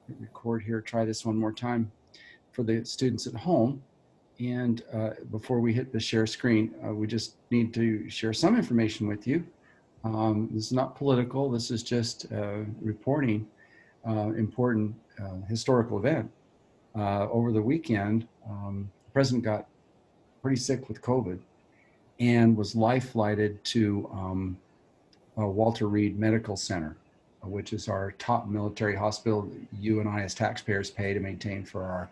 Hit record here, try this one more time for the students at home. And before we hit the share screen, we just need to share some information with you. This is not political. This is just reporting important historical event. Over the weekend, the president got pretty sick with COVID and was life flighted to Walter Reed Medical Center, which is our top military hospital that you and I as taxpayers pay to maintain for our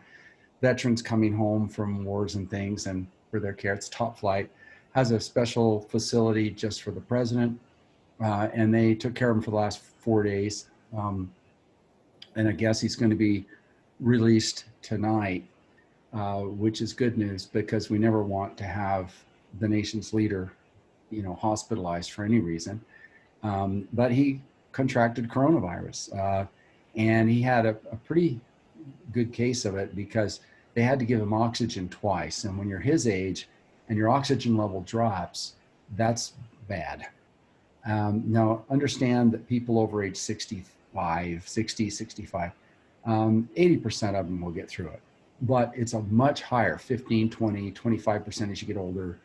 veterans coming home from wars and things and for their care. It's top flight, has a special facility just for the president. And they took care of him for the last 4 days. And I guess he's going to be released tonight, which is good news because we never want to have the nation's leader, hospitalized for any reason. But he contracted coronavirus, and he had a pretty good case of it because they had to give him oxygen twice. And when you're his age and your oxygen level drops, that's bad. Now, understand that people over age 65, 60, 65, 80% of them will get through it. But it's a much higher 15, 20, 25% as you get older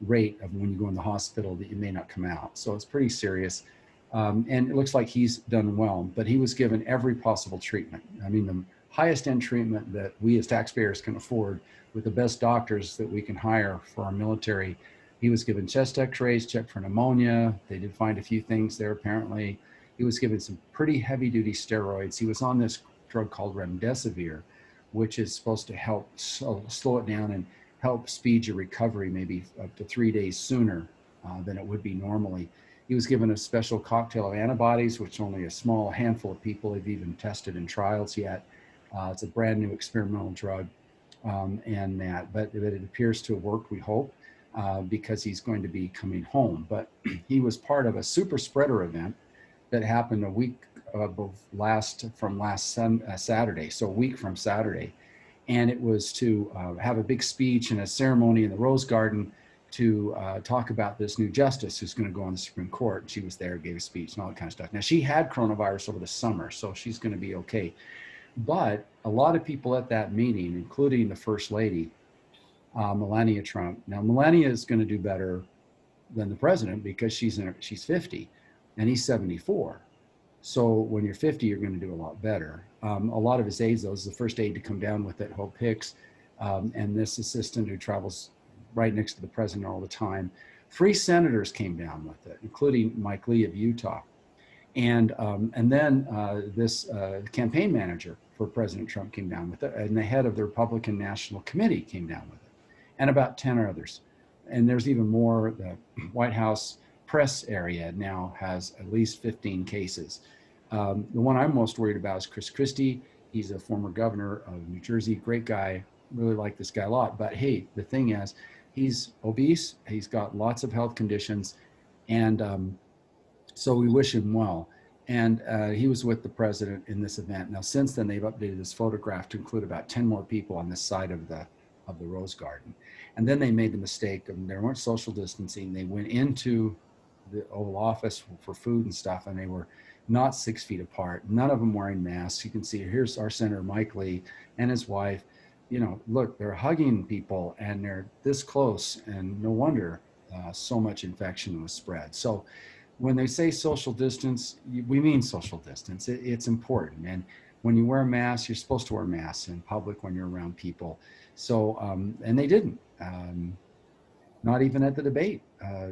rate of when you go in the hospital that you may not come out. So it's pretty serious. And it looks like he's done well, but he was given every possible treatment. I mean, the highest end treatment that we as taxpayers can afford with the best doctors that we can hire for our military. He was given chest x-rays, checked for pneumonia. They did find a few things there apparently. He was given some pretty heavy duty steroids. He was on this drug called remdesivir, which is supposed to help slow it down and help speed your recovery maybe up to 3 days sooner than it would be normally. He was given a special cocktail of antibodies, which only a small handful of people have even tested in trials yet. It's a brand new experimental drug, but it appears to have worked, we hope, because he's going to be coming home. But he was part of a super spreader event that happened a week from last Saturday, so a week from Saturday. And it was to have a big speech and a ceremony in the Rose Garden to talk about this new justice who's going to go on the Supreme Court. She was there, gave a speech and all that kind of stuff. Now, she had coronavirus over the summer, so she's going to be okay. But a lot of people at that meeting, including the First Lady, Melania Trump. Now, Melania is going to do better than the president because she's 50 and he's 74. So when you're 50, you're going to do a lot better. A lot of his aides, though, is the first aide to come down with it, Hope Hicks, and this assistant who travels right next to the president all the time. 3 senators came down with it, including Mike Lee of Utah. And then this campaign manager for President Trump came down with it, and the head of the Republican National Committee came down with it, and about 10 others. And there's even more. The White House press area now has at least 15 cases. The one I'm most worried about is Chris Christie. He's a former governor of New Jersey, great guy, really like this guy a lot. But hey, the thing is, he's obese, he's got lots of health conditions, and so we wish him well. And he was with the president in this event. Now, since then, they've updated this photograph to include about 10 more people on this side of the Rose Garden. And then they made the mistake of, they weren't social distancing. They went into the Oval Office for food and stuff, and they were not 6 feet apart. None of them wearing masks. You can see here's our Senator Mike Lee and his wife. Look, they're hugging people and they're this close, and no wonder so much infection was spread. So when they say social distance, we mean social distance. It's important. And when you wear a mask, you're supposed to wear masks in public when you're around people. So, and they didn't. Not even at the debate.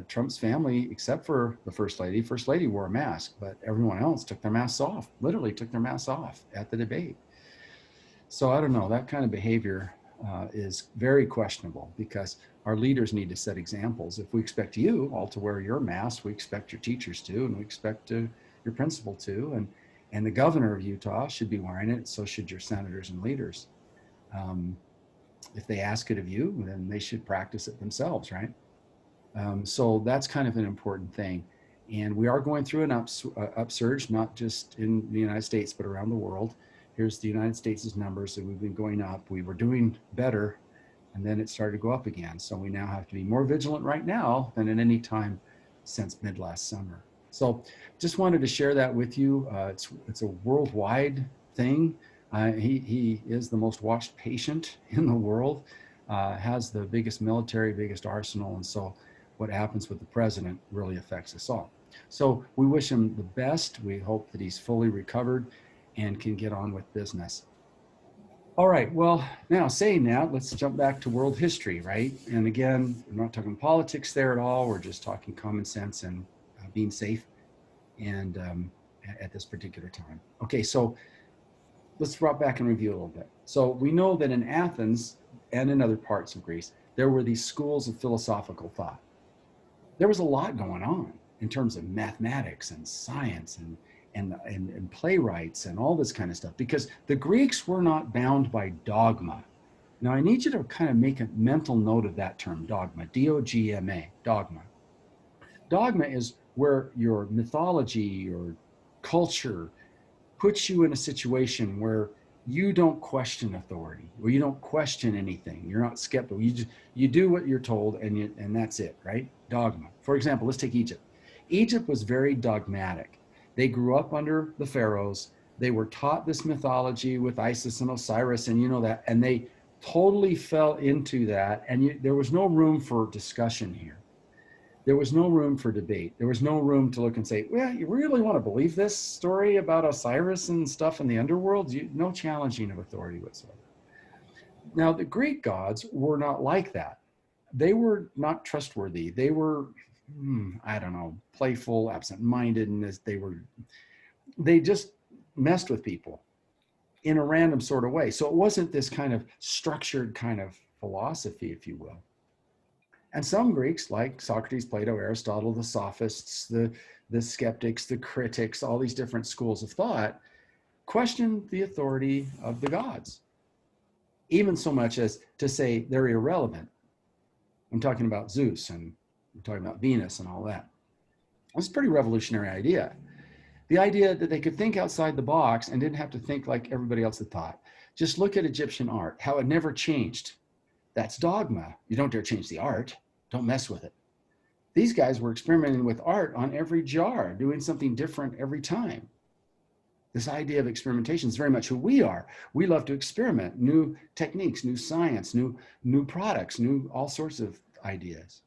Trump's family, except for the First Lady wore a mask, but everyone else took their masks off, literally took their masks off at the debate. So I don't know, that kind of behavior is very questionable because our leaders need to set examples. If we expect you all to wear your mask, we expect your teachers to, and we expect your principal to, and the governor of Utah should be wearing it, so should your senators and leaders. If they ask it of you, then they should practice it themselves, right? So that's kind of an important thing. And we are going through an upsurge, not just in the United States, but around the world. Here's the United States' numbers, and we've been going up. We were doing better, and then it started to go up again. So we now have to be more vigilant right now than at any time since mid last summer. So just wanted to share that with you. It's a worldwide thing. He is the most watched patient in the world, has the biggest military, biggest arsenal. And so what happens with the president really affects us all. So we wish him the best. We hope that he's fully recovered and can get on with business. All right, well, now saying that, let's jump back to world history, right? And again, we're not talking politics there at all. We're just talking common sense and being safe and at this particular time. Okay, so let's drop back and review a little bit. So we know that in Athens and in other parts of Greece, there were these schools of philosophical thought. There was a lot going on in terms of mathematics and science and playwrights and all this kind of stuff, because the Greeks were not bound by dogma. Now, I need you to kind of make a mental note of that term, dogma, D-O-G-M-A, dogma. Dogma is where your mythology, your culture puts you in a situation where you don't question authority, or you don't question anything. You're not skeptical. You do what you're told, and that's it, right? Dogma. For example, let's take Egypt. Egypt was very dogmatic. They grew up under the pharaohs. They were taught this mythology with Isis and Osiris, and you know that, and they totally fell into that, and there was no room for discussion here. There was no room for debate. There was no room to look and say, well, you really want to believe this story about Osiris and stuff in the underworld? No challenging of authority whatsoever. Now, the Greek gods were not like that. They were not trustworthy. They were, I don't know, playful, absent-minded, and they just messed with people in a random sort of way. So it wasn't this kind of structured kind of philosophy, if you will. And some Greeks, like Socrates, Plato, Aristotle, the sophists, the skeptics, the critics, all these different schools of thought, questioned the authority of the gods, even so much as to say they're irrelevant. I'm talking about Zeus, and I'm talking about Venus and all that. It's a pretty revolutionary idea. The idea that they could think outside the box and didn't have to think like everybody else had thought. Just look at Egyptian art, how it never changed. That's dogma. You don't dare change the art. Don't mess with it. These guys were experimenting with art on every jar, doing something different every time. This idea of experimentation is very much who we are. We love to experiment, new techniques, new science, new products, new all sorts of ideas.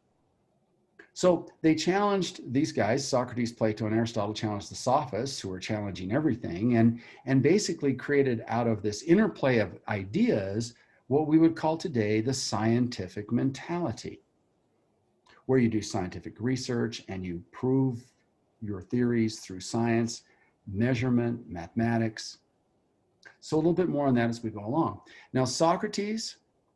So they challenged these guys, Socrates, Plato, and Aristotle challenged the sophists, who were challenging everything, and basically created out of this interplay of ideas what we would call today the scientific mentality, where you do scientific research and you prove your theories through science, measurement, mathematics. So a little bit more on that as we go along. Now, Socrates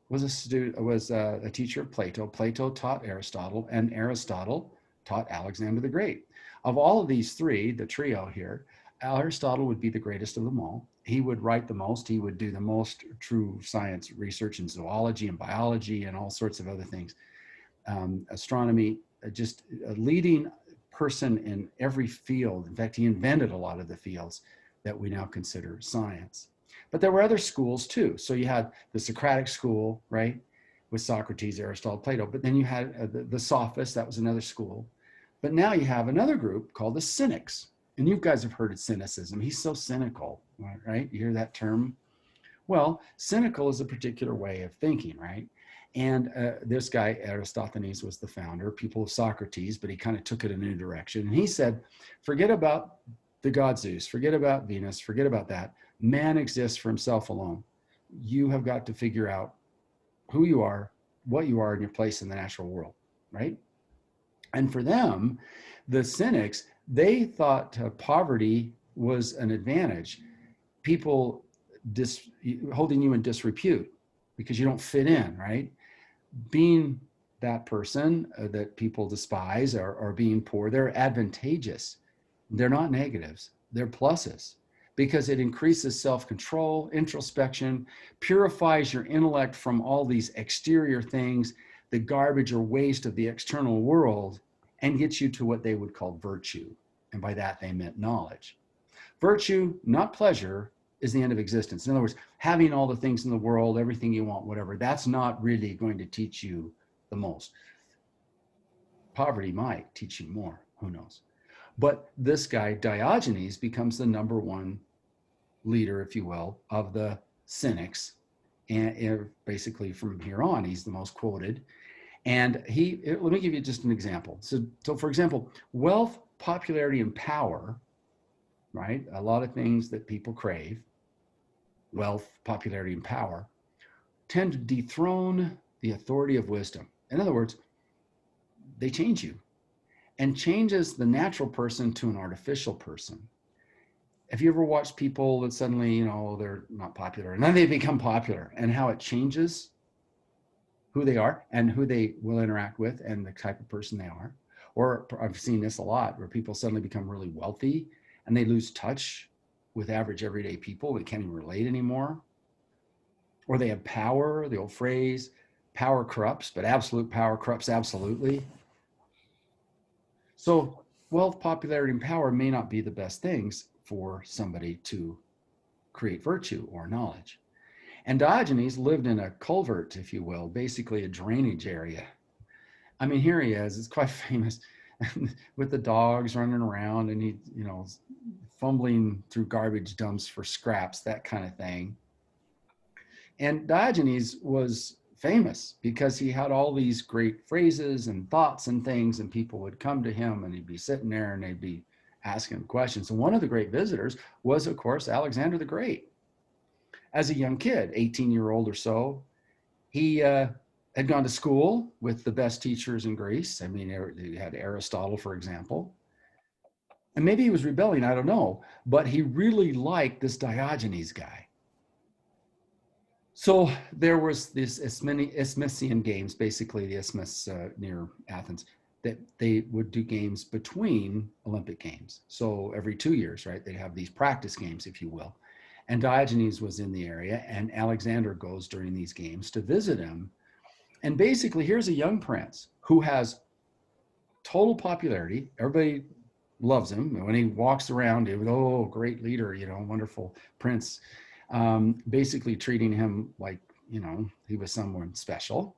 was a teacher of Plato. Plato taught Aristotle, and Aristotle taught Alexander the Great. Of all of these three, the trio here, Aristotle would be the greatest of them all. He would write the most. He would do the most true science research in zoology and biology and all sorts of other things. Astronomy, just a leading person in every field. In fact, he invented a lot of the fields that we now consider science. But there were other schools too. So you had the Socratic school, right, with Socrates, Aristotle, Plato. But then you had the Sophists. That was another school. But now you have another group called the Cynics. And you guys have heard of cynicism. He's so cynical, right? You hear that term? Well, cynical is a particular way of thinking, right? And this guy, Aristophanes, was the founder, pupil of Socrates, but he kind of took it in a new direction. And he said, forget about the god Zeus, forget about Venus, forget about that. Man exists for himself alone. You have got to figure out who you are, what you are, and your place in the natural world, right? And for them, the cynics, they thought poverty was an advantage. People holding you in disrepute because you don't fit in, right? Being that person that people despise or being poor, they're advantageous. They're not negatives, they're pluses, because it increases self-control, introspection, purifies your intellect from all these exterior things, the garbage or waste of the external world, and gets you to what they would call virtue. And by that, they meant knowledge. Virtue, not pleasure, is the end of existence. In other words, having all the things in the world, everything you want, whatever, that's not really going to teach you the most. Poverty might teach you more, who knows? But this guy, Diogenes, becomes the number one leader, if you will, of the Cynics. And basically from here on, he's the most quoted. And let me give you just an example. So for example, wealth, popularity, and power, right? A lot of things that people crave, wealth, popularity, and power, tend to dethrone the authority of wisdom. In other words, they change you and changes the natural person to an artificial person. Have you ever watched people that suddenly, they're not popular and then they become popular, and how it changes who they are and who they will interact with and the type of person they are? Or I've seen this a lot where people suddenly become really wealthy and they lose touch with average everyday people. They can't even relate anymore. Or they have power, the old phrase, power corrupts, but absolute power corrupts absolutely. So wealth, popularity, and power may not be the best things for somebody to create virtue or knowledge. And Diogenes lived in a culvert, if you will, basically a drainage area. I mean, here he is, it's quite famous, with the dogs running around and he, fumbling through garbage dumps for scraps, that kind of thing. And Diogenes was famous because he had all these great phrases and thoughts and things, and people would come to him and he'd be sitting there and they'd be asking him questions. And one of the great visitors was, of course, Alexander the Great. As a young kid, 18-year-old or so, he had gone to school with the best teachers in Greece. I mean, he had Aristotle, for example. And maybe he was rebelling, I don't know, but he really liked this Diogenes guy. So there was this Isthmian games, basically the isthmus near Athens, that they would do games between Olympic games. So every 2 years, right, they'd have these practice games, if you will. And Diogenes was in the area, and Alexander goes during these games to visit him. And basically, here's a young prince who has total popularity. Everybody loves him. And when he walks around, it was, oh, great leader, wonderful prince. Basically treating him like, he was someone special.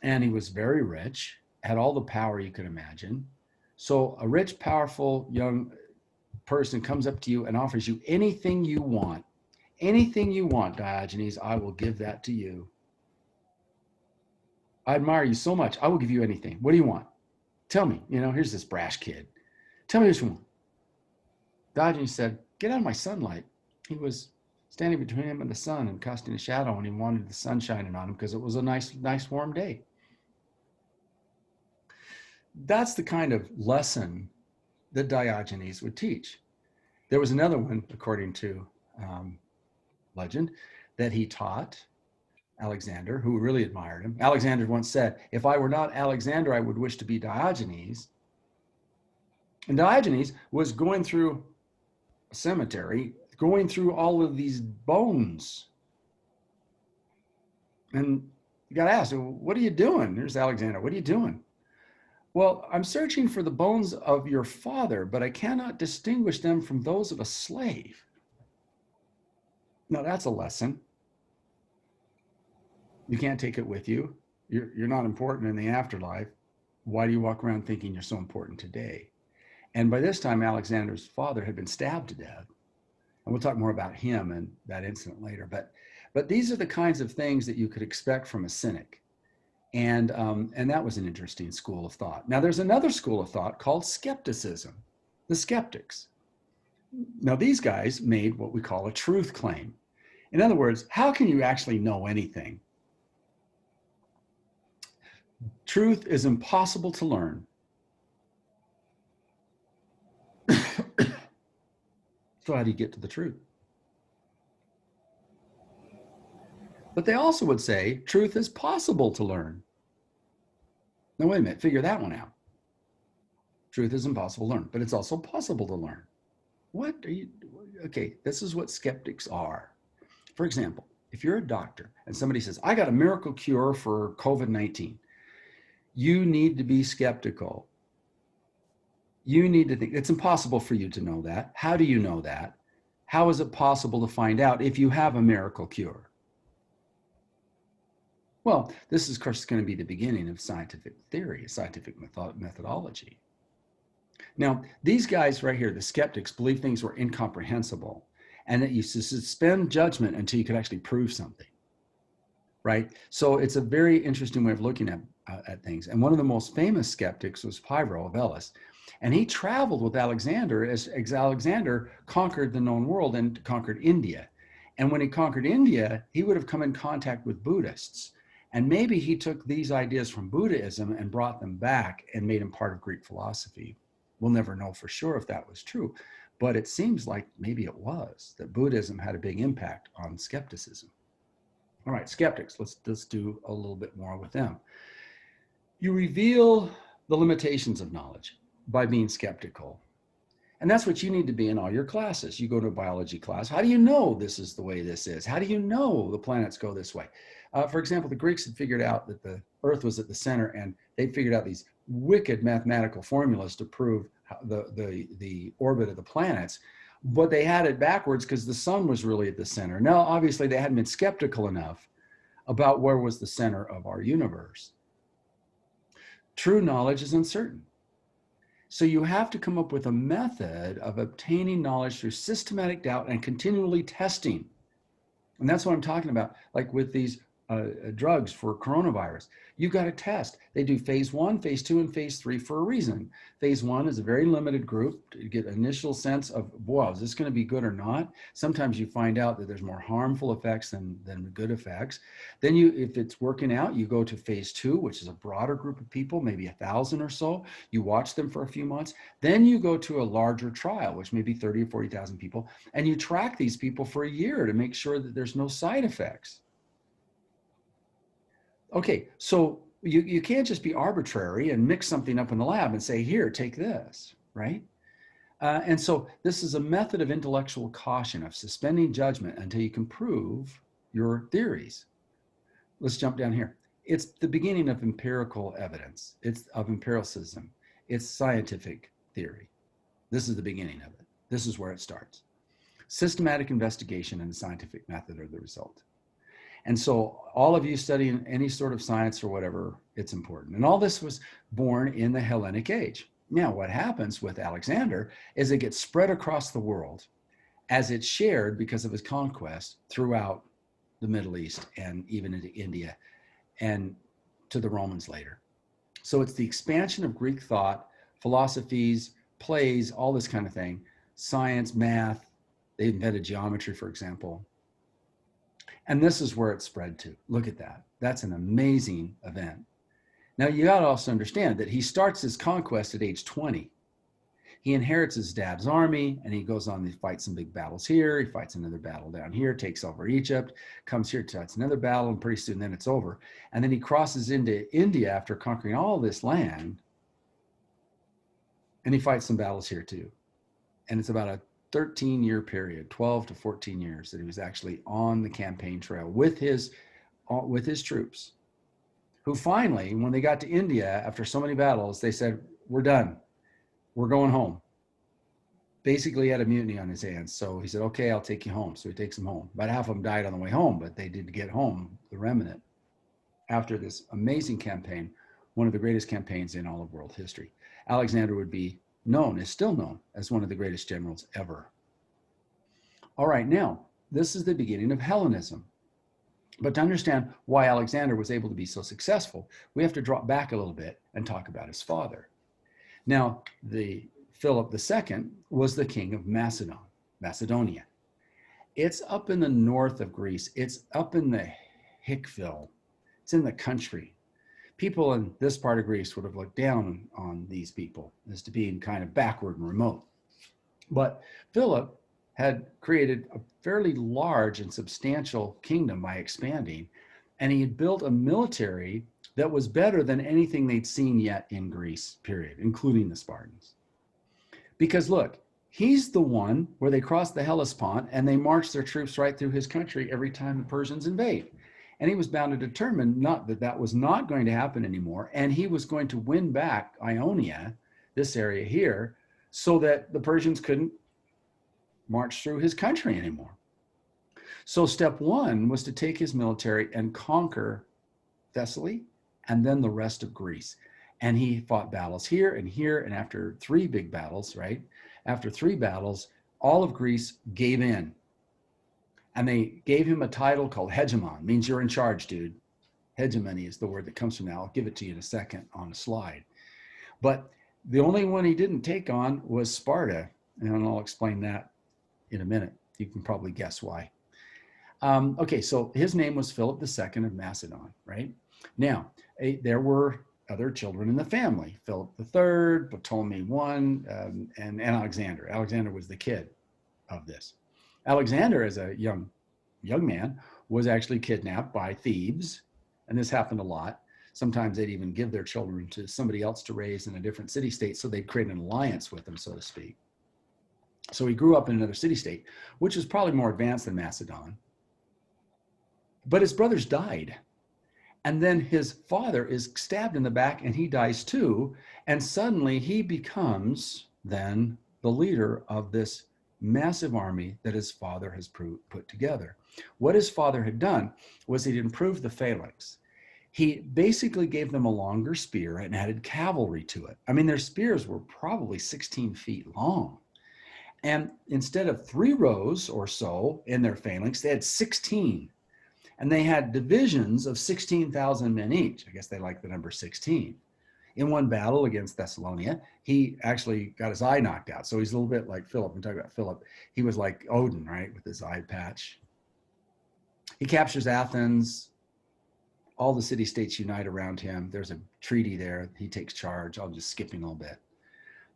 And he was very rich, had all the power you could imagine. So a rich, powerful young person comes up to you and offers you anything you want. Anything you want, Diogenes, I will give that to you. I admire you so much. I will give you anything. What do you want? Tell me. Here's this brash kid. Tell me what you want. Diogenes said, get out of my sunlight. He was standing between him and the sun and casting a shadow, and he wanted the sun shining on him because it was a nice warm day. That's the kind of lesson that Diogenes would teach. There was another one, according to legend, that he taught Alexander, who really admired him. Alexander once said, if I were not Alexander, I would wish to be Diogenes. And Diogenes was going through a cemetery, going through all of these bones. And you got to ask, what are you doing? Here's Alexander. What are you doing? Well, I'm searching for the bones of your father, but I cannot distinguish them from those of a slave. Now, that's a lesson. You can't take it with you. You're not important in the afterlife. Why do you walk around thinking you're so important today? And by this time, Alexander's father had been stabbed to death. And we'll talk more about him and that incident later. But these are the kinds of things that you could expect from a cynic. And that was an interesting school of thought. Now, there's another school of thought called skepticism, the skeptics. Now, these guys made what we call a truth claim. In other words, how can you actually know anything? Truth is impossible to learn. So how do you get to the truth? But they also would say truth is possible to learn. Now, wait a minute, figure that one out. Truth is impossible to learn, but it's also possible to learn. What are you, okay, this is what skeptics are. For example, if you're a doctor and somebody says, I got a miracle cure for COVID-19, you need to be skeptical. You need to think, it's impossible for you to know that. How do you know that? How is it possible to find out if you have a miracle cure? Well, this is, of course, going to be the beginning of scientific theory, scientific methodology. Now, these guys right here, the skeptics, believe things were incomprehensible and that you suspend judgment until you could actually prove something, right? So it's a very interesting way of looking at things. And one of the most famous skeptics was Pyrrho of Elis. And he traveled with Alexander as Alexander conquered the known world and conquered India. And when he conquered India, he would have come in contact with Buddhists. And maybe he took these ideas from Buddhism and brought them back and made them part of Greek philosophy. We'll never know for sure if that was true, but it seems like maybe it was, that Buddhism had a big impact on skepticism. All right, skeptics, let's do a little bit more with them. You reveal the limitations of knowledge by being skeptical. And that's what you need to be in all your classes. You go to a biology class. How do you know this is the way this is? How do you know the planets go this way? For example, the Greeks had figured out that the Earth was at the center, and they figured out these wicked mathematical formulas to prove the orbit of the planets. But they had it backwards because the sun was really at the center. Now, obviously, they hadn't been skeptical enough about where was the center of our universe. True knowledge is uncertain. So you have to come up with a method of obtaining knowledge through systematic doubt and continually testing. And that's what I'm talking about, like with these drugs for coronavirus. You've got to test. They do phase 1, phase 2, and phase 3 for a reason. Phase 1 is a very limited group to get an initial sense of, wow, is this going to be good or not? Sometimes you find out that there's more harmful effects than good effects. Then if it's working out, you go to phase 2, which is a broader group of people, maybe 1,000 or so. You watch them for a few months. Then you go to a larger trial, which may be 30 or 40,000 people, and you track these people for a year to make sure that there's no side effects. Okay, so you can't just be arbitrary and mix something up in the lab and say, here, take this, right? And so this is a method of intellectual caution, of suspending judgment until you can prove your theories. Let's jump down here. It's the beginning of empirical evidence. It's of empiricism. It's scientific theory. This is the beginning of it. This is where it starts. Systematic investigation and the scientific method are the result. And so all of you studying any sort of science or whatever, it's important. And all this was born in the Hellenic age. Now, what happens with Alexander is it gets spread across the world as it's shared because of his conquest throughout the Middle East and even into India and to the Romans later. So it's the expansion of Greek thought, philosophies, plays, all this kind of thing, science, math. They invented geometry, for example. And this is where it spread to. Look at that. That's an amazing event. Now, you got to also understand that he starts his conquest at age 20. He inherits his dad's army, and he goes on to fight some big battles here. He fights another battle down here, takes over Egypt, comes here, fights another battle, and pretty soon then it's over. And then he crosses into India after conquering all this land, and he fights some battles here too. And it's about a 13-year period, 12 to 14 years, that he was actually on the campaign trail with his troops, who finally, when they got to India after so many battles, they said, we're done. We're going home. Basically, he had a mutiny on his hands. So he said, okay, I'll take you home. So he takes them home. About half of them died on the way home, but they did get home, the remnant, after this amazing campaign, one of the greatest campaigns in all of world history. Alexander would be is still known as one of the greatest generals ever. All right, now, this is the beginning of Hellenism. But to understand why Alexander was able to be so successful, we have to drop back a little bit and talk about his father. Now, Philip II was the king of Macedonia. It's up in the north of Greece. It's up in the Hickville. It's in the country. People in this part of Greece would have looked down on these people as to being kind of backward and remote. But Philip had created a fairly large and substantial kingdom by expanding, and he had built a military that was better than anything they'd seen yet in Greece, period, including the Spartans. Because look, he's the one where they crossed the Hellespont and they marched their troops right through his country every time the Persians invade. And he was bound to determine that was not going to happen anymore. And he was going to win back Ionia, this area here, so that the Persians couldn't march through his country anymore. So step one was to take his military and conquer Thessaly and then the rest of Greece. And he fought battles here and here. And after 3 big battles, right? After 3 battles, all of Greece gave in. And they gave him a title called hegemon, means you're in charge, dude. Hegemony is the word that comes from that. I'll give it to you in a second on a slide. But the only one he didn't take on was Sparta. And I'll explain that in a minute. You can probably guess why. Okay, so his name was Philip II of Macedon, right? Now, there were other children in the family, Philip III, Ptolemy I, and Alexander. Alexander was the kid of this. Alexander, as a young man, was actually kidnapped by thieves, and this happened a lot. Sometimes they'd even give their children to somebody else to raise in a different city-state, so they'd create an alliance with them, so to speak. So he grew up in another city-state, which was probably more advanced than Macedon. But his brothers died. And then his father is stabbed in the back and he dies too. And suddenly he becomes then the leader of this massive army that his father has put together. What his father had done was he'd improved the phalanx. He basically gave them a longer spear and added cavalry to it. I mean, their spears were probably 16 feet long. And instead of 3 rows or so in their phalanx, they had 16. And they had divisions of 16,000 men each. I guess they like the number 16. In one battle against Thessalonica, he actually got his eye knocked out. So he's a little bit like Philip. I'm talking about Philip. He was like Odin, right, with his eye patch. He captures Athens. All the city-states unite around him. There's a treaty there. He takes charge. I'm just skipping a little bit.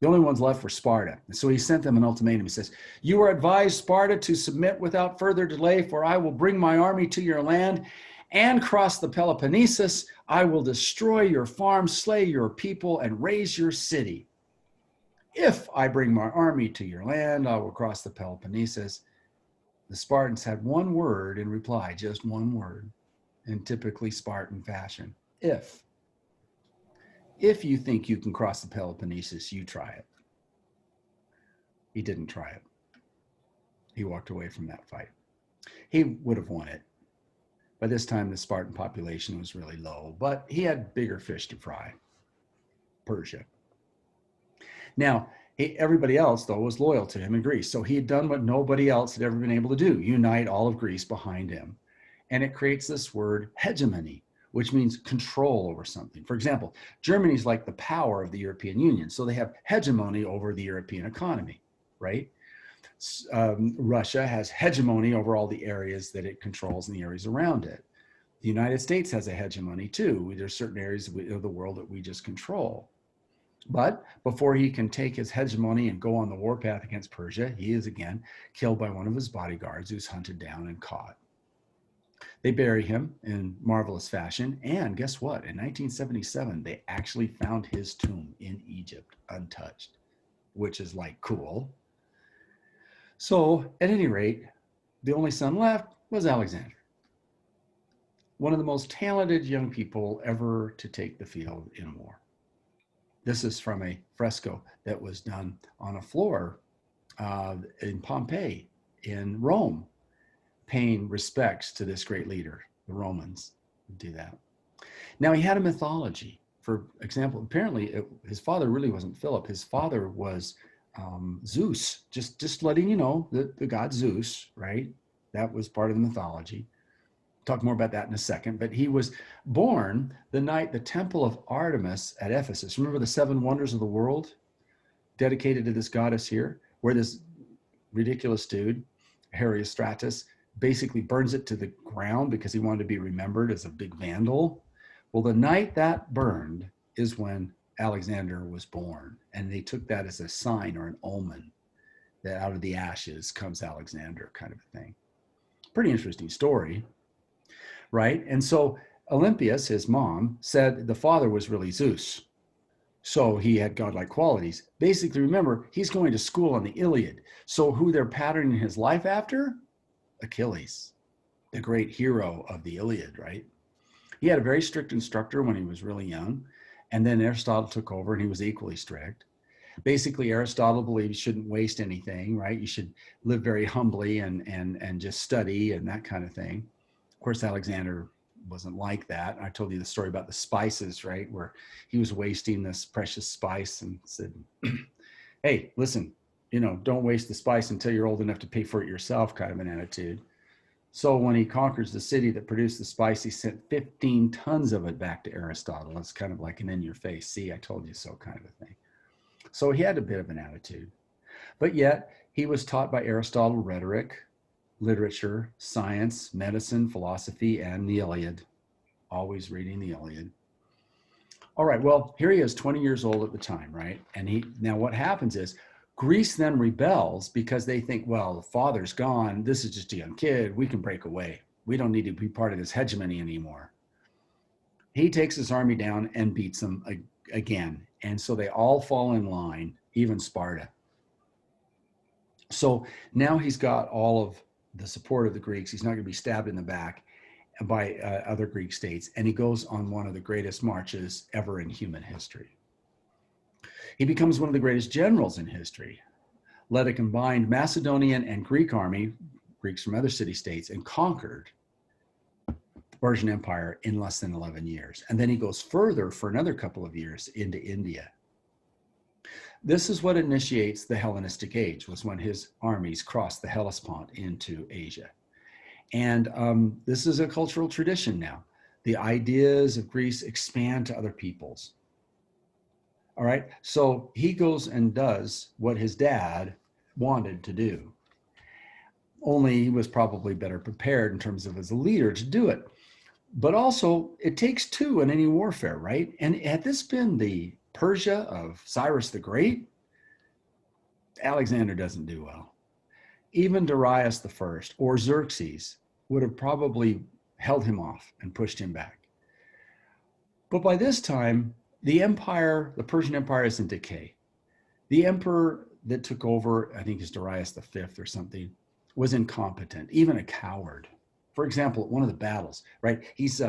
The only ones left were Sparta. And so he sent them an ultimatum. He says, "You are advised, Sparta, to submit without further delay, for I will bring my army to your land and cross the Peloponnesus. I will destroy your farms, slay your people, and raise your city. If I bring my army to your land, I will cross the Peloponnesus." The Spartans had one word in reply, just one word, in typically Spartan fashion: if. If you think you can cross the Peloponnesus, you try it. He didn't try it. He walked away from that fight. He would have won it. By this time, the Spartan population was really low, but he had bigger fish to fry: Persia. Now, everybody else, though, was loyal to him in Greece. So he had done what nobody else had ever been able to do: unite all of Greece behind him. And it creates this word hegemony, which means control over something. For example, Germany's like the power of the European Union. So they have hegemony over the European economy, right? Russia has hegemony over all the areas that it controls and the areas around it. The United States has a hegemony too. There's certain areas of the world that we just control. But before he can take his hegemony and go on the warpath against Persia, he is again killed by one of his bodyguards, who's hunted down and caught. They bury him in marvelous fashion. And guess what? In 1977, they actually found his tomb in Egypt untouched, which is like cool. So at any rate, the only son left was Alexander, one of the most talented young people ever to take the field in war. This is from a fresco that was done on a floor in Pompeii in Rome, paying respects to this great leader. The Romans do that. Now, he had a mythology. For example, apparently his father really wasn't Philip. His father was Zeus. Just letting you know, the god Zeus, right? That was part of the mythology. Talk more about that in a second. But he was born the night the temple of Artemis at Ephesus. Remember the 7 wonders of the world dedicated to this goddess here, where this ridiculous dude, Herostratus, basically burns it to the ground because he wanted to be remembered as a big vandal. Well, the night that burned is when Alexander was born. And they took that as a sign or an omen that out of the ashes comes Alexander, kind of a thing. Pretty interesting story, right? And so Olympias, his mom, said the father was really Zeus. So he had godlike qualities. Basically, remember, he's going to school on the Iliad. So who they're patterning his life after? Achilles, the great hero of the Iliad, right? He had a very strict instructor when he was really young. And then Aristotle took over and he was equally strict. Basically, Aristotle believed you shouldn't waste anything, right? You should live very humbly and just study and that kind of thing. Of course, Alexander wasn't like that. I told you the story about the spices, right? Where he was wasting this precious spice and said, hey, listen, don't waste the spice until you're old enough to pay for it yourself, kind of an attitude. So when he conquers the city that produced the spice, he sent 15 tons of it back to Aristotle. It's kind of like an in your face, see, I told you so kind of a thing. So he had a bit of an attitude. But yet he was taught by Aristotle rhetoric, literature, science, medicine, philosophy, and the Iliad. Always reading the Iliad. All right, well, here he is, 20 years old at the time, right? And now what happens is Greece then rebels because they think, well, the father's gone. This is just a young kid. We can break away. We don't need to be part of this hegemony anymore. He takes his army down and beats them again. And so they all fall in line, even Sparta. So now he's got all of the support of the Greeks. He's not going to be stabbed in the back by other Greek states. And he goes on one of the greatest marches ever in human history. He becomes one of the greatest generals in history, led a combined Macedonian and Greek army, Greeks from other city-states, and conquered the Persian Empire in less than 11 years. And then he goes further for another couple of years into India. This is what initiates the Hellenistic age, was when his armies crossed the Hellespont into Asia. And this is a cultural tradition now. The ideas of Greece expand to other peoples. All right, so he goes and does what his dad wanted to do. Only he was probably better prepared in terms of as a leader to do it. But also, it takes two in any warfare, right? And had this been the Persia of Cyrus the Great, Alexander doesn't do well. Even Darius the First or Xerxes would have probably held him off and pushed him back. But by this time, the empire, the Persian Empire, is in decay. The emperor that took over, I think is Darius the Fifth or something, was incompetent, even a coward. For example, at one of the battles, right, he's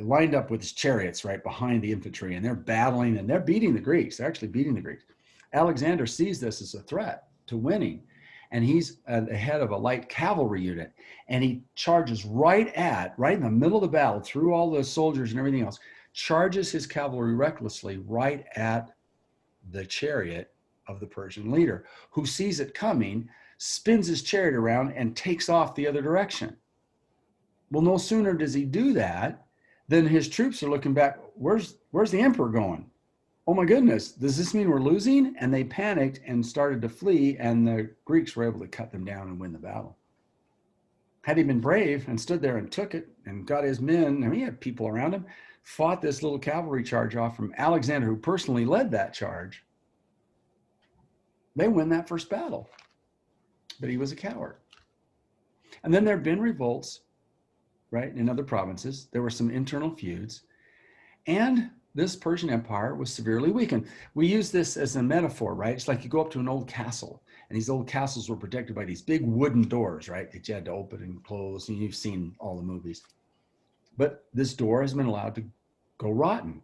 lined up with his chariots right behind the infantry, and they're battling and they're beating the Greeks. They're actually beating the Greeks. Alexander sees this as a threat to winning, and he's at the head of a light cavalry unit, and he charges right in the middle of the battle, through all the soldiers and everything else, charges his cavalry recklessly right at the chariot of the Persian leader, who sees it coming, spins his chariot around, and takes off the other direction. Well, no sooner does he do that than his troops are looking back. Where's the emperor going? Oh my goodness, does this mean we're losing? And they panicked and started to flee, and the Greeks were able to cut them down and win the battle. Had he been brave and stood there and took it and got his men, I mean, he had people around him, fought this little cavalry charge off from Alexander, who personally led that charge, they win that first battle. But he was a coward. And then there have been revolts, right, in other provinces. There were some internal feuds. And this Persian Empire was severely weakened. We use this as a metaphor, right? It's like you go up to an old castle, and these old castles were protected by these big wooden doors, right, that you had to open and close, and you've seen all the movies. But this door has been allowed to go rotten.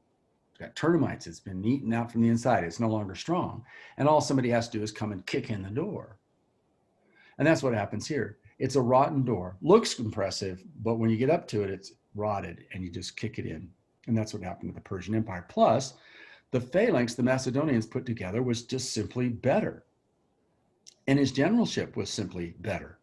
It's got termites. It's been eaten out from the inside. It's no longer strong. And all somebody has to do is come and kick in the door. And that's what happens here. It's a rotten door. Looks impressive, but when you get up to it, it's rotted, and you just kick it in. And that's what happened with the Persian Empire. Plus, the phalanx the Macedonians put together was just simply better. And his generalship was simply better.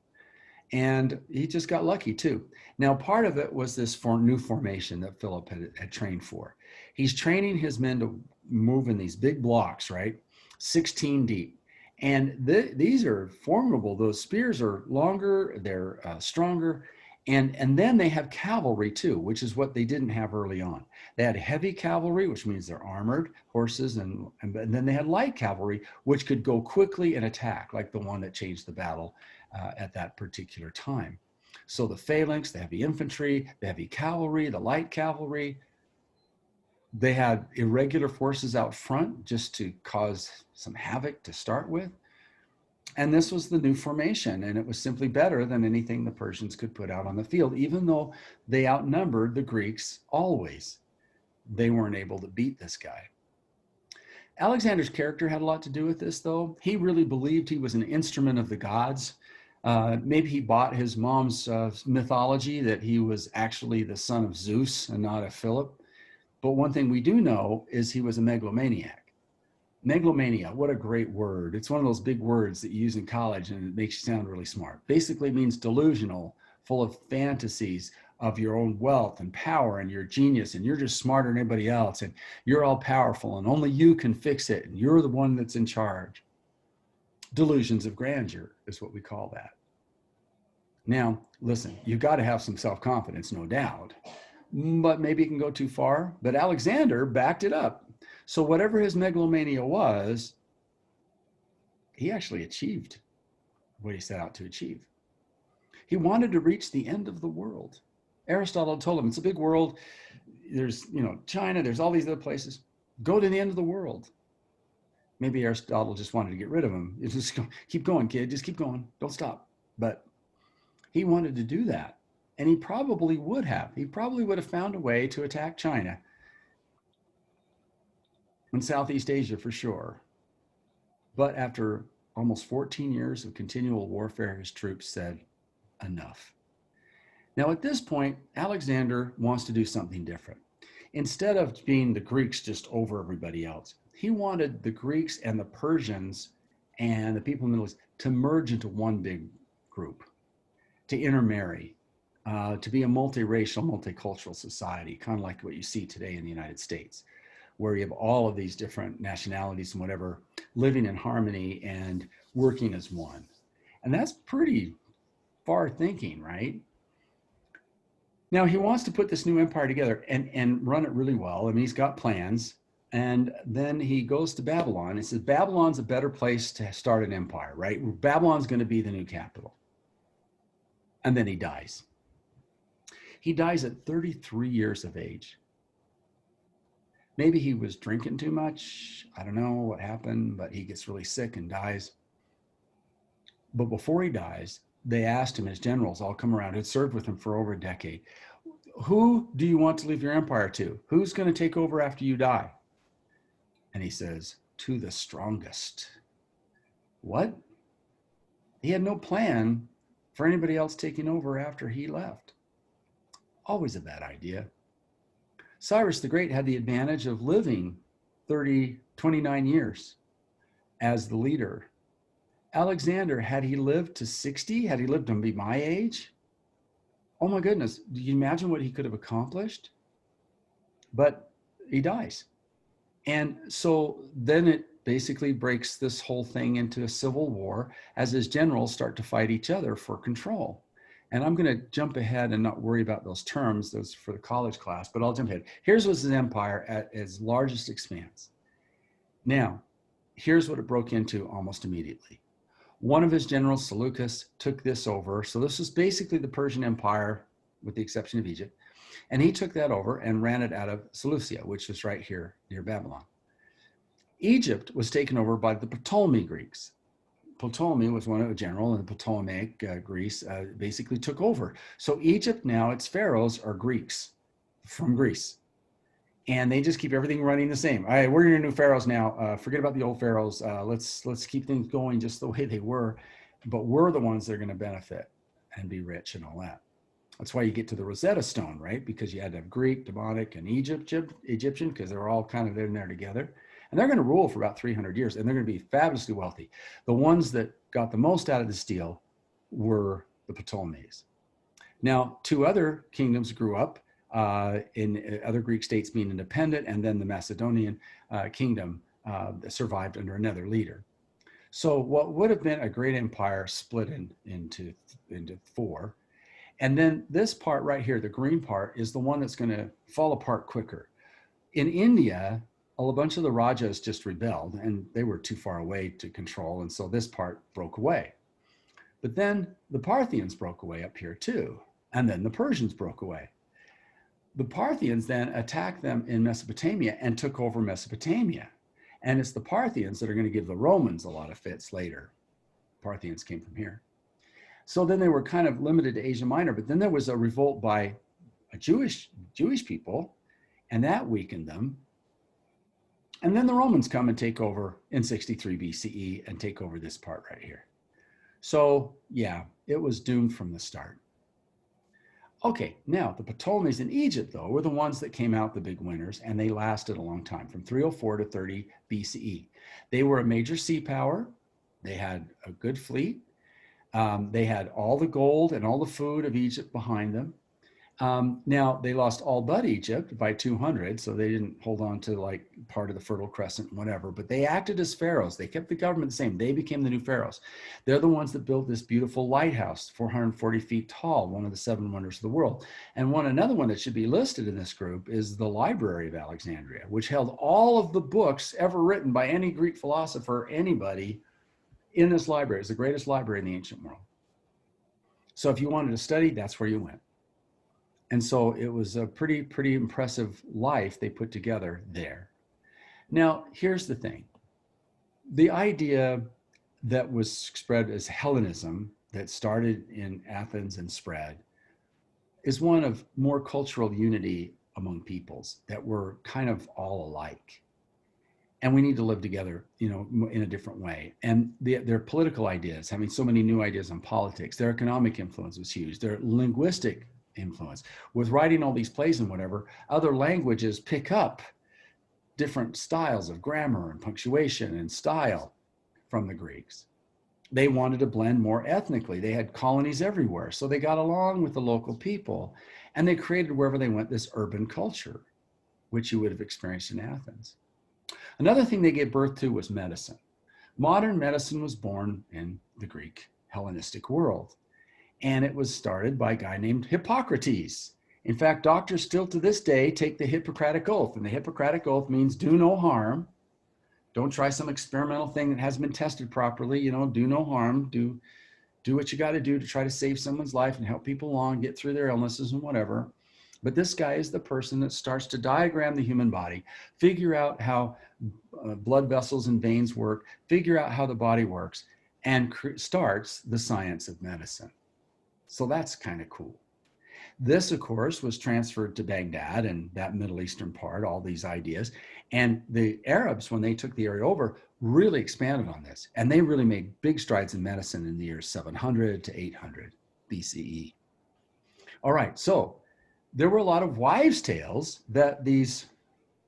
And he just got lucky too. Now, part of it was this new formation that Philip had trained for. He's training his men to move in these big blocks, right? 16 deep. And these are formidable. Those spears are longer, they're stronger. And then they have cavalry too, which is what they didn't have early on. They had heavy cavalry, which means they're armored horses, and then they had light cavalry, which could go quickly and attack, like the one that changed the battle at that particular time. So the phalanx, the heavy infantry, the heavy cavalry, the light cavalry, they had irregular forces out front just to cause some havoc to start with. And this was the new formation, and it was simply better than anything the Persians could put out on the field, even though they outnumbered the Greeks always. They weren't able to beat this guy. Alexander's character had a lot to do with this, though. He really believed he was an instrument of the gods. Maybe he bought his mom's mythology that he was actually the son of Zeus and not of Philip. But one thing we do know is he was a megalomaniac. Megalomania, what a great word. It's one of those big words that you use in college and it makes you sound really smart. Basically it means delusional, full of fantasies of your own wealth and power and your genius, and you're just smarter than anybody else, and you're all powerful and only you can fix it, and you're the one that's in charge. Delusions of grandeur is what we call that. Now, listen, you've got to have some self-confidence, no doubt, but maybe it can go too far. But Alexander backed it up. So whatever his megalomania was, he actually achieved what he set out to achieve. He wanted to reach the end of the world. Aristotle told him, it's a big world. There's, China, there's all these other places. Go to the end of the world. Maybe Aristotle just wanted to get rid of him. Just keep going, kid. Just keep going. Don't stop. But he wanted to do that. And he probably would have. He probably would have found a way to attack China and Southeast Asia for sure. But after almost 14 years of continual warfare, his troops said, enough. Now, at this point, Alexander wants to do something different. Instead of being the Greeks just over everybody else, he wanted the Greeks and the Persians and the people in the Middle East to merge into one big group, to intermarry, to be a multiracial, multicultural society, kind of like what you see today in the United States, where you have all of these different nationalities and whatever living in harmony and working as one. And that's pretty far thinking, right? Now he wants to put this new empire together and run it really well. I mean, he's got plans. And then he goes to Babylon and says, Babylon's a better place to start an empire, right? Babylon's going to be the new capital. And then he dies. He dies at 33 years of age. Maybe he was drinking too much. I don't know what happened, but he gets really sick and dies. But before he dies, they asked him, his generals all come around, had served with him for over a decade, who do you want to leave your empire to? Who's going to take over after you die? And he says, to the strongest. What? He had no plan for anybody else taking over after he left. Always a bad idea. Cyrus the Great had the advantage of living 29 years as the leader. Alexander, had he lived to 60, had he lived to be my age, oh my goodness, do you imagine what he could have accomplished? But he dies. And so then it basically breaks this whole thing into a civil war as his generals start to fight each other for control. And I'm going to jump ahead and not worry about those terms, those for the college class, but I'll jump ahead. Here's his empire at its largest expanse. Now, here's what it broke into almost immediately. One of his generals, Seleucus, took this over. So this was basically the Persian Empire, with the exception of Egypt. And he took that over and ran it out of Seleucia, which was right here near Babylon. Egypt was taken over by the Ptolemy Greeks. Ptolemy was one of the general, and the Ptolemaic Greece basically took over. So Egypt now, its pharaohs are Greeks from Greece. And they just keep everything running the same. All right, we're your new pharaohs now. Forget about the old pharaohs. Let's keep things going just the way they were. But we're the ones that are going to benefit and be rich and all that. That's why you get to the Rosetta Stone, right? Because you had to have Greek, Demonic, and Egyptian, because they're all kind of in there together. And they're going to rule for about 300 years, and they're going to be fabulously wealthy. The ones that got the most out of this deal were the Ptolemies. Now, two other kingdoms grew up in other Greek states being independent, and then the Macedonian kingdom survived under another leader. So what would have been a great empire split into four. And then this part right here, the green part, is the one that's going to fall apart quicker. In India, a bunch of the Rajas just rebelled, and they were too far away to control, and so this part broke away. But then the Parthians broke away up here too, and then the Persians broke away. The Parthians then attacked them in Mesopotamia and took over Mesopotamia. And it's the Parthians that are going to give the Romans a lot of fits later. Parthians came from here. So then they were kind of limited to Asia Minor, but then there was a revolt by a Jewish people, and that weakened them. And then the Romans come and take over in 63 BCE and take over this part right here. So yeah, it was doomed from the start. Okay, now the Ptolemies in Egypt, though, were the ones that came out the big winners, and they lasted a long time, from 304 to 30 BCE. They were a major sea power. They had a good fleet. They had all the gold and all the food of Egypt behind them. Now they lost all but Egypt by 200, so they didn't hold on to like part of the Fertile Crescent, whatever. But they acted as pharaohs. They kept the government the same. They became the new pharaohs. They're the ones that built this beautiful lighthouse, 440 feet tall, one of the seven wonders of the world. And another one that should be listed in this group is the Library of Alexandria, which held all of the books ever written by any Greek philosopher, anybody in this library. It's the greatest library in the ancient world. So if you wanted to study, that's where you went. And so it was a pretty impressive life they put together there. Now, here's the thing. The idea that was spread as Hellenism, that started in Athens and spread, is one of more cultural unity among peoples, that we're kind of all alike. And we need to live together, in a different way. And their political ideas, having so many new ideas on politics, their economic influence was huge. Their linguistic influence, with writing all these plays and whatever, other languages pick up different styles of grammar and punctuation and style from the Greeks. They wanted to blend more ethnically. They had colonies everywhere, so they got along with the local people, and they created, wherever they went, this urban culture, which you would have experienced in Athens. Another thing they gave birth to was medicine. Modern medicine was born in the Greek Hellenistic world, and it was started by a guy named Hippocrates. In fact, doctors still to this day take the Hippocratic Oath, and the Hippocratic Oath means do no harm. Don't try some experimental thing that hasn't been tested properly. Do no harm. Do what you got to do to try to save someone's life and help people along, get through their illnesses and whatever. But this guy is the person that starts to diagram the human body, figure out how blood vessels and veins work, figure out how the body works, and starts the science of medicine. So that's kind of cool. This, of course, was transferred to Baghdad and that Middle Eastern part, all these ideas. And the Arabs, when they took the area over, really expanded on this. And they really made big strides in medicine in the years 700 to 800 BCE. All right, so there were a lot of wives' tales that these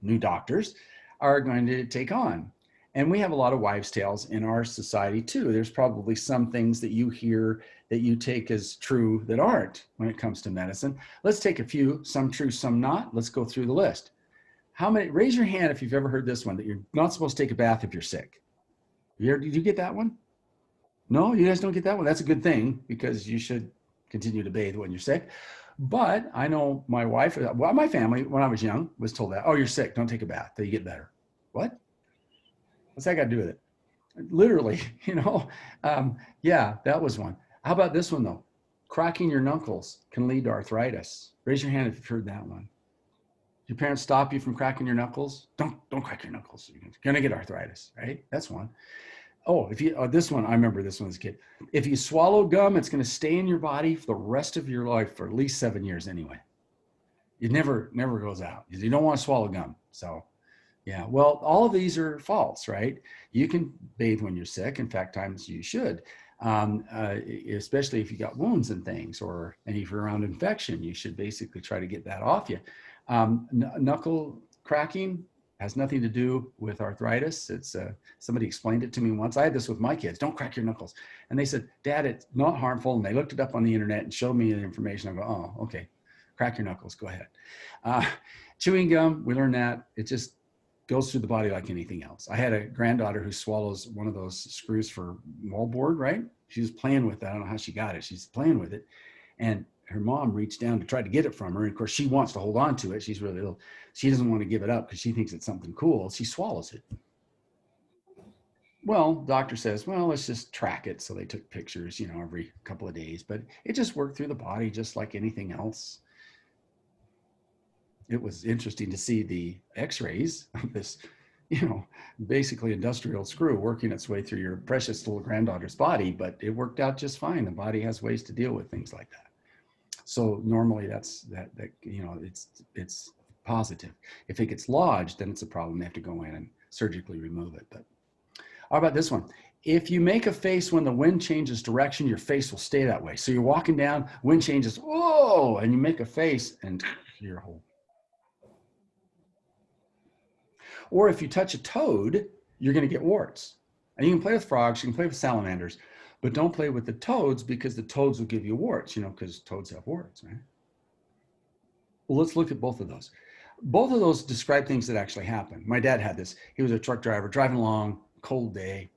new doctors are going to take on. And we have a lot of wives' tales in our society too. There's probably some things that you hear that you take as true that aren't when it comes to medicine. Let's take a few, some true, some not. Let's go through the list. How many, raise your hand if you've ever heard this one, that you're not supposed to take a bath if you're sick. Did you get that one? No, you guys don't get that one. That's a good thing, because you should continue to bathe when you're sick. But I know my wife, well, my family, when I was young, was told that, oh, you're sick, don't take a bath till you get better. What? What's that got to do with it? Literally, yeah, that was one. How about this one though? Cracking your knuckles can lead to arthritis. Raise your hand if you've heard that one. Your parents stop you from cracking your knuckles? Don't crack your knuckles. You're gonna get arthritis, right? That's one. Oh, this one, I remember this one as a kid. If you swallow gum, it's gonna stay in your body for the rest of your life for at least 7 years anyway. It never goes out. You don't want to swallow gum. So yeah, well, all of these are false, right? You can bathe when you're sick. In fact, times you should, especially if you got wounds and things, and if you're around infection, you should basically try to get that off you. Knuckle cracking has nothing to do with arthritis. It's somebody explained it to me once. I had this with my kids. Don't crack your knuckles. And they said, Dad, it's not harmful. And they looked it up on the internet and showed me the information. I go, oh, okay, crack your knuckles. Go ahead. Chewing gum, we learned that. It just goes through the body like anything else. I had a granddaughter who swallows one of those screws for wallboard, right? She was playing with that. I don't know how she got it. She's playing with it. And her mom reached down to try to get it from her. And of course, she wants to hold on to it. She's really ill. She doesn't want to give it up because she thinks it's something cool. She swallows it. Well, doctor says, well, let's just track it. So they took pictures, every couple of days, but it just worked through the body just like anything else. It was interesting to see the x-rays of this, basically industrial screw working its way through your precious little granddaughter's body, but it worked out just fine. The body has ways to deal with things like that. So normally it's positive. If it gets lodged, then it's a problem. They have to go in and surgically remove it. But how about this one? If you make a face when the wind changes direction, your face will stay that way. So you're walking down, wind changes, whoa, and you make a face and your whole. Or if you touch a toad, you're going to get warts. And you can play with frogs, you can play with salamanders, but don't play with the toads because the toads will give you warts, because toads have warts, right? Well, let's look at both of those. Both of those describe things that actually happen. My dad had this. He was a truck driver driving along, cold day,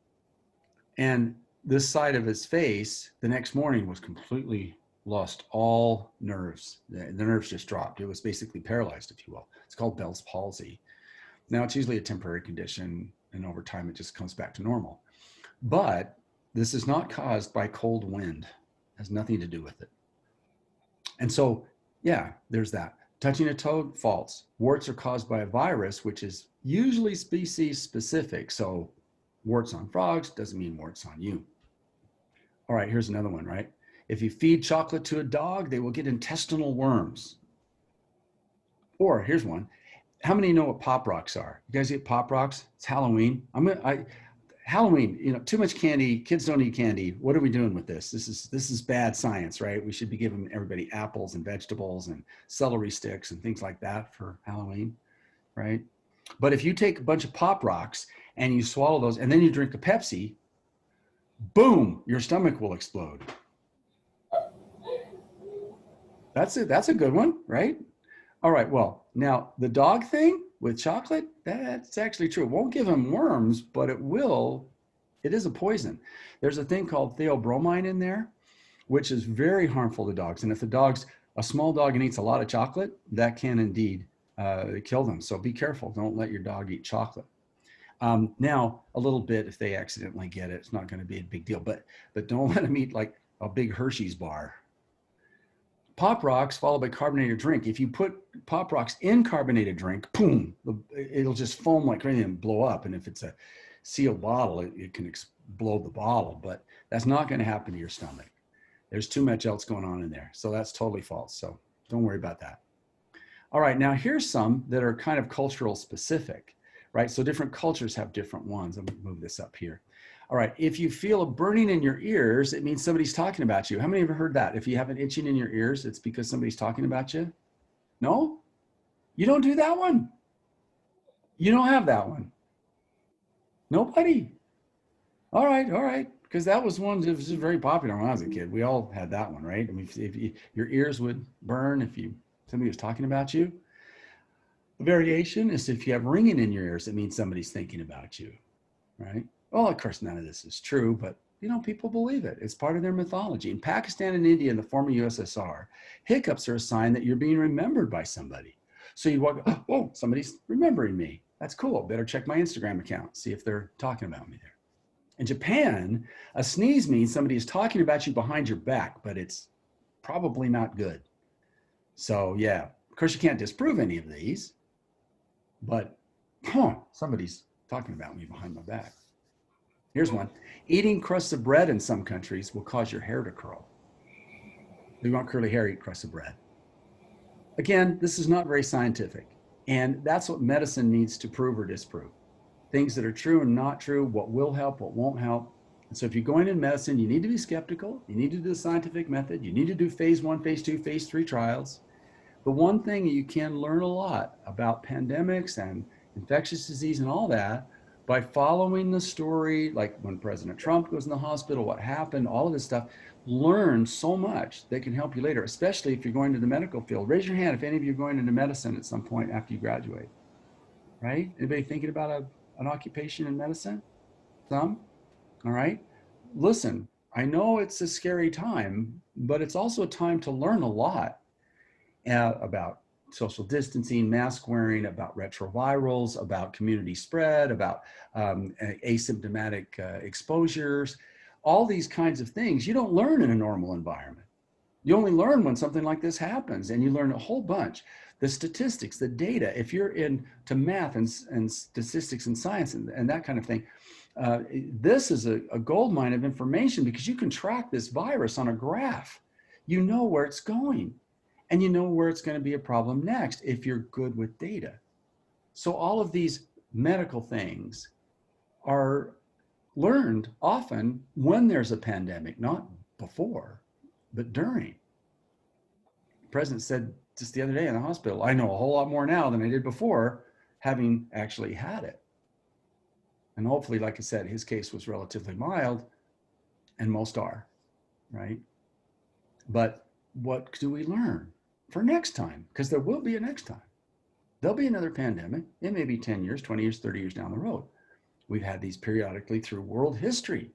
and this side of his face the next morning was completely lost all nerves. The nerves just dropped. It was basically paralyzed, if you will. It's called Bell's palsy. Now, it's usually a temporary condition, and over time, it just comes back to normal. But this is not caused by cold wind. It has nothing to do with it. And so, yeah, there's that. Touching a toad, false. Warts are caused by a virus, which is usually species specific. So warts on frogs doesn't mean warts on you. All right, here's another one, right? If you feed chocolate to a dog, they will get intestinal worms. Or here's one. How many know what Pop Rocks are? You guys eat Pop Rocks? It's Halloween. Halloween, too much candy. Kids don't eat candy. What are we doing with this? This is bad science, right? We should be giving everybody apples and vegetables and celery sticks and things like that for Halloween, right? But if you take a bunch of Pop Rocks and you swallow those and then you drink a Pepsi, boom, your stomach will explode. That's a good one, right? All right, well, now the dog thing with chocolate, that's actually true. It won't give them worms, but it is a poison. There's a thing called theobromine in there, which is very harmful to dogs. And if the dog's a small dog and eats a lot of chocolate, that can indeed kill them. So be careful. Don't let your dog eat chocolate. Now, a little bit, if they accidentally get it, it's not going to be a big deal, but don't let them eat like a big Hershey's bar. Pop Rocks followed by carbonated drink. If you put Pop Rocks in carbonated drink, boom, it'll just foam like crazy and blow up. And if it's a sealed bottle, it can explode the bottle, but that's not going to happen to your stomach. There's too much else going on in there. So that's totally false. So don't worry about that. All right, now here's some that are kind of cultural specific, right? So different cultures have different ones. I'm going to move this up here. All right, if you feel a burning in your ears, it means somebody's talking about you. How many of you have heard that? If you have an itching in your ears, it's because somebody's talking about you? No? You don't do that one? You don't have that one? Nobody? All right. Because that was one that was very popular when I was a kid. We all had that one, right? I mean, if your ears would burn if somebody was talking about you. The variation is if you have ringing in your ears, it means somebody's thinking about you, right? Well, of course, none of this is true, but people believe it. It's part of their mythology. In Pakistan and India, in the former USSR, hiccups are a sign that you're being remembered by somebody. So you walk, oh, somebody's remembering me. That's cool. Better check my Instagram account, see if they're talking about me there. In Japan, a sneeze means somebody is talking about you behind your back, but it's probably not good. So yeah, of course you can't disprove any of these, but somebody's talking about me behind my back. Here's one. Eating crusts of bread in some countries will cause your hair to curl. If you want curly hair, eat crusts of bread. Again, this is not very scientific. And that's what medicine needs to prove or disprove. Things that are true and not true, what will help, what won't help. And so if you're going in medicine, you need to be skeptical. You need to do the scientific method. You need to do phase 1, phase 2, phase 3 trials. The one thing you can learn a lot about pandemics and infectious disease and all that by following the story, like when President Trump goes in the hospital, what happened, all of this stuff, learn so much that can help you later, especially if you're going to the medical field. Raise your hand if any of you are going into medicine at some point after you graduate, right? Anybody thinking about an occupation in medicine? Some? All right. Listen, I know it's a scary time, but it's also a time to learn a lot about social distancing, mask wearing, about retrovirals, about community spread, about asymptomatic exposures, all these kinds of things you don't learn in a normal environment. You only learn when something like this happens, and you learn a whole bunch. The statistics, the data, if you're into math and statistics and science and that kind of thing, this is a gold mine of information because you can track this virus on a graph. You know where it's going. And you know where it's going to be a problem next if you're good with data. So all of these medical things are learned often when there's a pandemic, not before, but during. The president said just the other day in the hospital, I know a whole lot more now than I did before, having actually had it. And hopefully, like I said, his case was relatively mild, and most are, right? But what do we learn for next time? Because there will be a next time. There'll be another pandemic. It may be 10 years, 20 years, 30 years down the road. We've had these periodically through world history.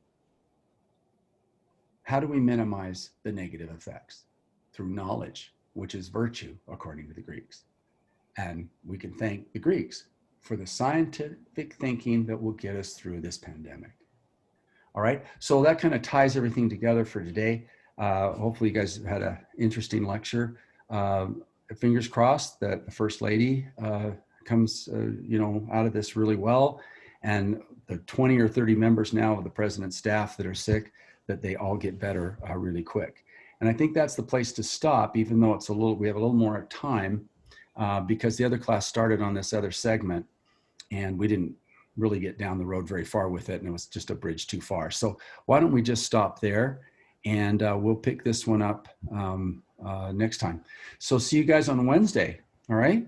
How do we minimize the negative effects? Through knowledge, which is virtue, according to the Greeks. And we can thank the Greeks for the scientific thinking that will get us through this pandemic. All right, so that kind of ties everything together for today. Hopefully you guys had an interesting lecture. Fingers crossed that the First Lady comes out of this really well, and the 20 or 30 members now of the president's staff that are sick, that they all get better really quick. And I think that's the place to stop, even though we have a little more time, because the other class started on this other segment and we didn't really get down the road very far with it, and it was just a bridge too far. So why don't we just stop there, and we'll pick this one up next time. So see you guys on Wednesday. All right.